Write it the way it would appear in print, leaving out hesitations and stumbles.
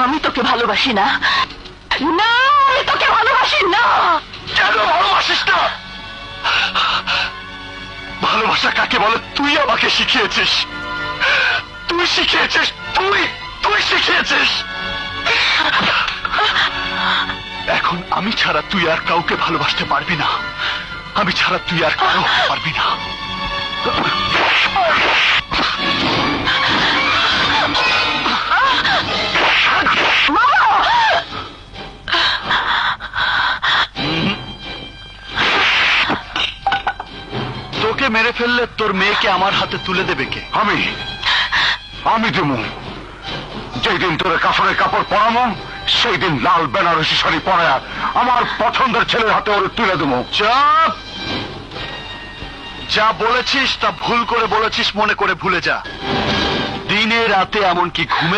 আমি তোকে ভালোবাসি না। না, আমি তোকে ভালোবাসি না। কেন ভালোবাসিস না? ভালোবাসা কাকে বলে তুই আমাকে শিখিয়েছিস। তুই শিখিয়েছিস, তুই শিখিয়েছিস। এখন আমি ছাড়া তুই আর কাউকে ভালোবাসতে পারবি না। আমি ছাড়া তুই আর কারো হতে পারবি না। তোকে মেরে ফেললে তোর মেয়েকে আমার হাতে তুলে দেবে কে? আমি দেবো। যেই দিন তোর কাফনের কাপড় পরামো সেই দিন লাল বেনারসি শাড়ি পরায়া আমার পছন্দের ছেলের হাতে ওরে তুলে দেবো। চাপ! যা বলেছিস তা ভুল করে বলেছিস, মনে করে ভুলে যা। দিনে রাতে এমনকি ঘুমের